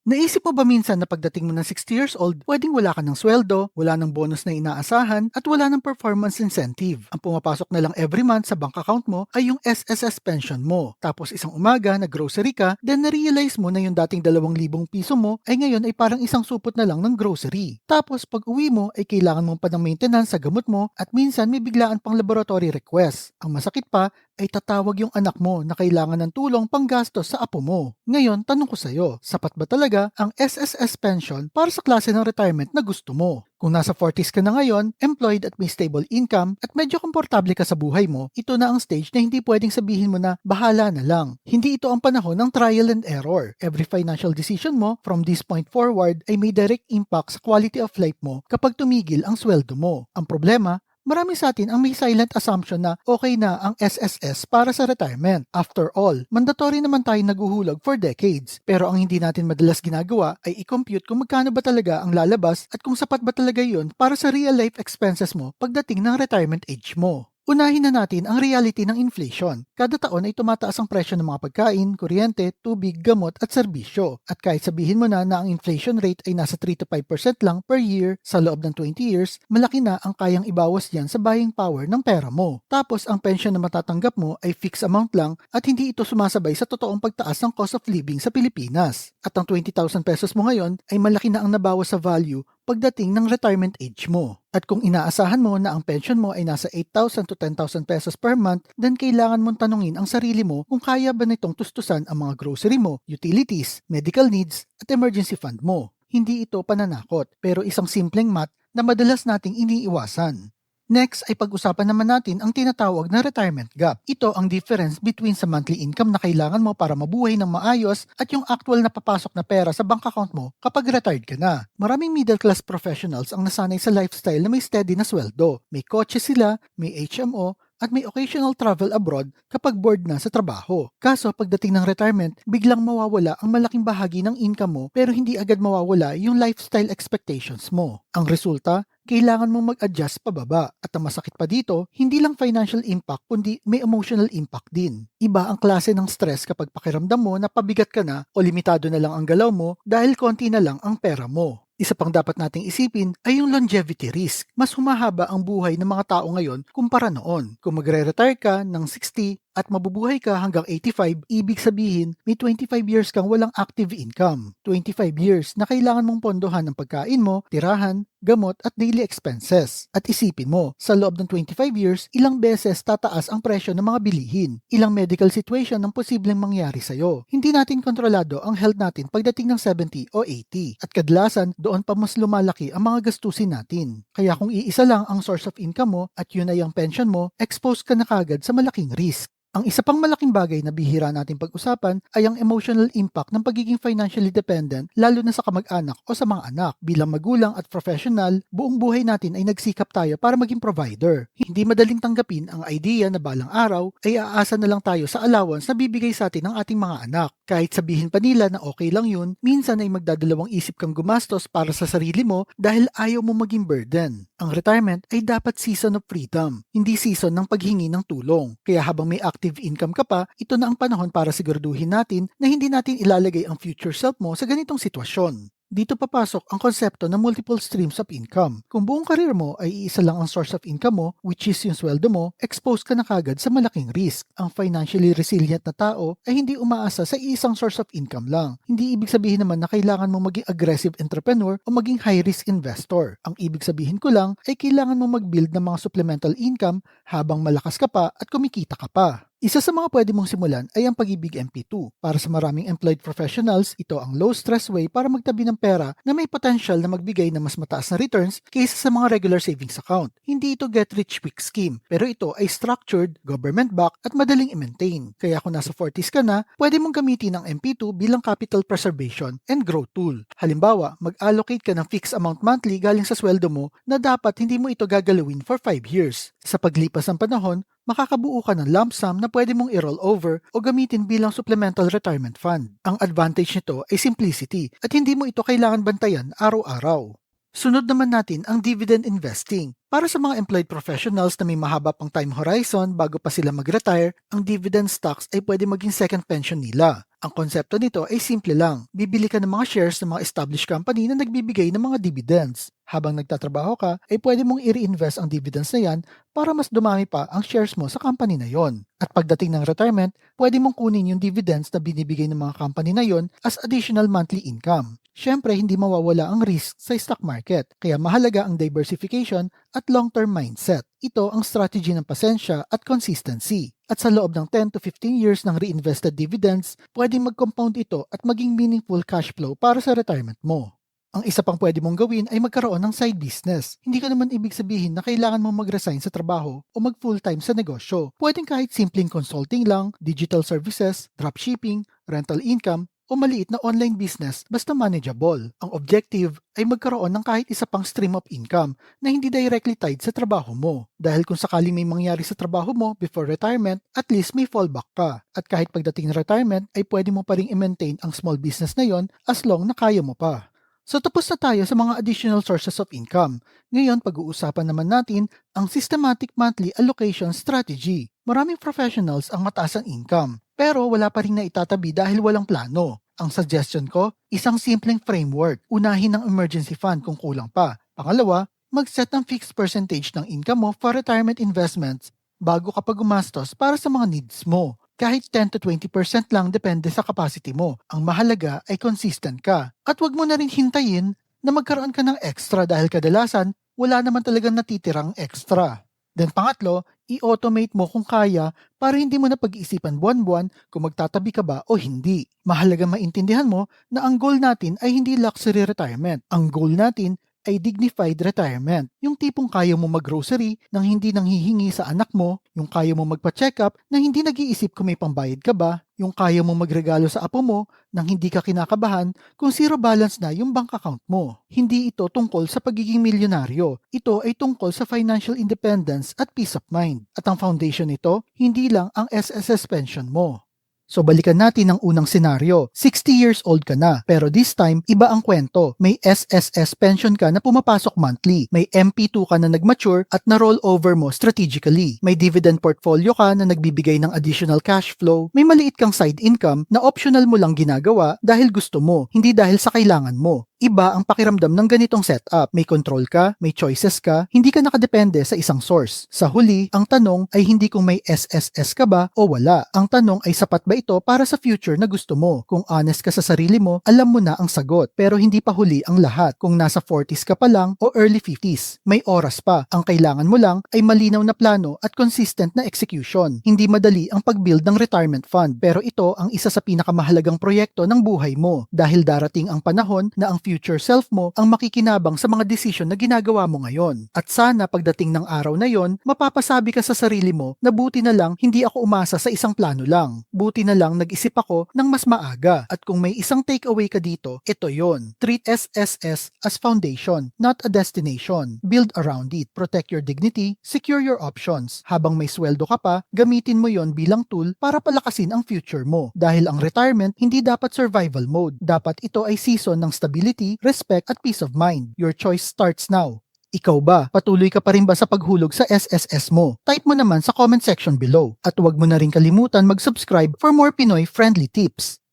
Naisip mo ba minsan na pagdating mo ng 60 years old, pwedeng wala ka ng sweldo, wala ng bonus na inaasahan, at wala ng performance incentive? Ang pumapasok na lang every month sa bank account mo ay yung SSS pension mo. Tapos isang umaga, nag-grocery ka, then na-realize mo na yung dating 2,000 piso mo ay ngayon ay parang isang supot na lang ng grocery. Tapos pag uwi mo ay kailangan mo pa ng maintenance sa gamot mo at minsan may biglaan pang laboratory request. Ang masakit pa, ay tatawag yung anak mo na kailangan ng tulong panggastos sa apo mo. Ngayon, tanong ko sa'yo, sapat ba talaga ang SSS pension para sa klase ng retirement na gusto mo? Kung nasa 40s ka na ngayon, employed at may stable income at medyo komportable ka sa buhay mo, ito na ang stage na hindi pwedeng sabihin mo na bahala na lang. Hindi ito ang panahon ng trial and error. Every financial decision mo from this point forward ay may direct impact sa quality of life mo kapag tumigil ang sweldo mo. Ang problema, marami sa atin ang may silent assumption na okay na ang SSS para sa retirement. After all, mandatory naman tayo naguhulog for decades. Pero ang hindi natin madalas ginagawa ay i-compute kung magkano ba talaga ang lalabas at kung sapat ba talaga yun para sa real life expenses mo pagdating ng retirement age mo. Unahin na natin ang reality ng inflation. Kada taon ay tumataas ang presyo ng mga pagkain, kuryente, tubig, gamot at serbisyo. At kahit sabihin mo na ang inflation rate ay nasa 3 to 5% lang per year sa loob ng 20 years, malaki na ang kayang ibawas yan sa buying power ng pera mo. Tapos ang pension na matatanggap mo ay fixed amount lang at hindi ito sumasabay sa totoong pagtaas ng cost of living sa Pilipinas. At ang 20,000 pesos mo ngayon ay malaki na ang nabawas sa value pagdating ng retirement age mo. At kung inaasahan mo na ang pension mo ay nasa 8,000 to 10,000 pesos per month, then kailangan mong tanungin ang sarili mo kung kaya ba nitong tustusan ang mga grocery mo, utilities, medical needs, at emergency fund mo. Hindi ito pananakot, pero isang simpleng math na madalas nating iniiwasan. Next ay pag-usapan naman natin ang tinatawag na retirement gap. Ito ang difference between sa monthly income na kailangan mo para mabuhay ng maayos at yung actual na papasok na pera sa bank account mo kapag retired ka na. Maraming middle class professionals ang nasanay sa lifestyle na may steady na sweldo. May kotse sila, may HMO, at may occasional travel abroad kapag bored na sa trabaho. Kaso pagdating ng retirement, biglang mawawala ang malaking bahagi ng income mo pero hindi agad mawawala yung lifestyle expectations mo. Ang resulta, kailangan mong mag-adjust pababa. At ang masakit pa dito, hindi lang financial impact kundi may emotional impact din. Iba ang klase ng stress kapag pakiramdam mo na pabigat ka na o limitado na lang ang galaw mo dahil konti na lang ang pera mo. Isa pang dapat nating isipin ay yung longevity risk. Mas humahaba ang buhay ng mga tao ngayon kumpara noon. Kung magre-retire ka ng 60 at mabubuhay ka hanggang 85, ibig sabihin may 25 years kang walang active income. 25 years na kailangan mong pondohan ng pagkain mo, tirahan, gamot at daily expenses. At isipin mo, sa loob ng 25 years, ilang beses tataas ang presyo ng mga bilihin. Ilang medical situation ang posibleng mangyari sa'yo. Hindi natin kontrolado ang health natin pagdating ng 70 o 80. At kadalasan, doon pa mas lumalaki ang mga gastusin natin. Kaya kung iisa lang ang source of income mo at yun ay ang pension mo, exposed ka na kagad sa malaking risk. Ang isa pang malaking bagay na bihira natin pag-usapan ay ang emotional impact ng pagiging financially dependent lalo na sa kamag-anak o sa mga anak. Bilang magulang at professional, buong buhay natin ay nagsikap tayo para maging provider. Hindi madaling tanggapin ang idea na balang araw ay aasa na lang tayo sa allowance na bibigay sa atin ng ating mga anak. Kahit sabihin pa nila na okay lang yun, minsan ay magdadalawang isip kang gumastos para sa sarili mo dahil ayaw mo maging burden. Ang retirement ay dapat season of freedom, hindi season ng paghingi ng tulong. Kaya habang may active income ka pa, ito na ang panahon para siguraduhin natin na hindi natin ilalagay ang future self mo sa ganitong sitwasyon. Dito papasok ang konsepto ng multiple streams of income. Kung buong karir mo ay iisa lang ang source of income mo, which is yung sweldo mo, exposed ka na kagad sa malaking risk. Ang financially resilient na tao ay hindi umaasa sa isang source of income lang. Hindi ibig sabihin naman na kailangan mo maging aggressive entrepreneur o maging high-risk investor. Ang ibig sabihin ko lang ay kailangan mo mag-build ng mga supplemental income habang malakas ka pa at kumikita ka pa. Isa sa mga pwede mong simulan ay ang Pag-ibig MP2. Para sa maraming employed professionals, ito ang low-stress way para magtabi ng pera na may potential na magbigay ng mas mataas na returns kaysa sa mga regular savings account. Hindi ito get-rich-quick scheme, pero ito ay structured, government-backed at madaling i-maintain. Kaya kung nasa 40s ka na, pwede mong gamitin ang MP2 bilang capital preservation and growth tool. Halimbawa, mag-allocate ka ng fixed amount monthly galing sa sweldo mo na dapat hindi mo ito gagalawin for 5 years. Sa paglipas ng panahon, makakabuo ka ng lump sum na pwede mong i-roll over o gamitin bilang supplemental retirement fund. Ang advantage nito ay simplicity at hindi mo ito kailangan bantayan araw-araw. Sunod naman natin ang dividend investing. Para sa mga employed professionals na may mahaba pang time horizon bago pa sila mag-retire, ang dividend stocks ay pwede maging second pension nila. Ang konsepto nito ay simple lang. Bibili ka ng mga shares ng mga established company na nagbibigay ng mga dividends. Habang nagtatrabaho ka, ay pwede mong i-reinvest ang dividends na yan para mas dumami pa ang shares mo sa company na yon. At pagdating ng retirement, pwede mong kunin yung dividends na binibigay ng mga company na yon as additional monthly income. Siyempre, hindi mawawala ang risk sa stock market, kaya mahalaga ang diversification at long-term mindset. Ito ang strategy ng pasensya at consistency. At sa loob ng 10 to 15 years ng reinvested dividends, pwedeng mag-compound ito at maging meaningful cash flow para sa retirement mo. Ang isa pang pwede mong gawin ay magkaroon ng side business. Hindi ko naman ibig sabihin na kailangan mong mag-resign sa trabaho o mag full-time sa negosyo. Pwedeng kahit simpleng consulting lang, digital services, dropshipping, rental income, o maliit na online business basta manageable. Ang objective ay magkaroon ng kahit isa pang stream of income na hindi directly tied sa trabaho mo. Dahil kung sakaling may mangyari sa trabaho mo before retirement, at least may fallback ka. At kahit pagdating ng retirement ay pwede mo pa rin i-maintain ang small business na yon as long na kaya mo pa. So tapos na tayo sa mga additional sources of income. Ngayon pag-uusapan naman natin ang systematic monthly allocation strategy. Maraming professionals ang mataas ang income, pero wala pa rin na itatabi dahil walang plano. Ang suggestion ko, isang simpleng framework. Unahin ang emergency fund kung kulang pa. Pangalawa, mag-set ng fixed percentage ng income mo for retirement investments bago ka pa gumastos para sa mga needs mo. Kahit 10 to 20% lang depende sa capacity mo. Ang mahalaga ay consistent ka. At wag mo na rin hintayin na magkaroon ka ng extra dahil kadalasan wala naman talagang natitirang extra. Then pangatlo, i-automate mo kung kaya para hindi mo na pag-iisipan buwan-buwan kung magtatabi ka ba o hindi. Mahalaga maintindihan mo na ang goal natin ay hindi luxury retirement. Ang goal natin ay dignified retirement. Yung tipong kaya mo mag-grocery nang hindi nanghihingi sa anak mo, yung kaya mo magpa-check up nang hindi nag-iisip kung may pambayad ka ba, yung kaya mo magregalo sa apo mo nang hindi ka kinakabahan kung zero balance na yung bank account mo. Hindi ito tungkol sa pagiging milyonaryo. Ito ay tungkol sa financial independence at peace of mind. At ang foundation nito, hindi lang ang SSS pension mo. So balikan natin ang unang senaryo. 60 years old ka na, pero this time, iba ang kwento. May SSS pension ka na pumapasok monthly. May MP2 ka na nag-mature at na-roll over mo strategically. May dividend portfolio ka na nagbibigay ng additional cash flow. May maliit kang side income na optional mo lang ginagawa dahil gusto mo, hindi dahil sa kailangan mo. Iba ang pakiramdam ng ganitong setup. May control ka, may choices ka, hindi ka nakadepende sa isang source. Sa huli, ang tanong ay hindi kung may SSS ka ba o wala. Ang tanong ay sapat ba ito para sa future na gusto mo. Kung honest ka sa sarili mo, alam mo na ang sagot. Pero hindi pa huli ang lahat. Kung nasa 40s ka pa lang o early 50s, may oras pa. Ang kailangan mo lang ay malinaw na plano at consistent na execution. Hindi madali ang pag-build ng retirement fund. Pero ito ang isa sa pinakamahalagang proyekto ng buhay mo. Dahil darating ang panahon na ang future self mo ang makikinabang sa mga desisyon na ginagawa mo ngayon. At sana pagdating ng araw na yon, mapapasabi ka sa sarili mo na buti na lang hindi ako umasa sa isang plano lang. Buti na lang nag-isip ako ng mas maaga. At kung may isang takeaway ka dito, ito yon. Treat SSS as foundation, not a destination. Build around it. Protect your dignity, secure your options. Habang may sweldo ka pa, gamitin mo yon bilang tool para palakasin ang future mo. Dahil ang retirement hindi dapat survival mode. Dapat ito ay season ng stability, respect at peace of mind. Your choice starts now. Ikaw ba? Patuloy ka pa rin ba sa paghulog sa SSS mo? Type mo naman sa comment section below. At huwag mo na rin kalimutan mag-subscribe for more Pinoy-friendly tips.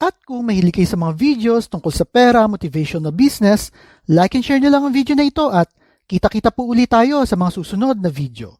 At kung mahilig kayo sa mga videos tungkol sa pera, motivation na business, like and share nyo lang ang video na ito at kita-kita po ulit tayo sa mga susunod na video.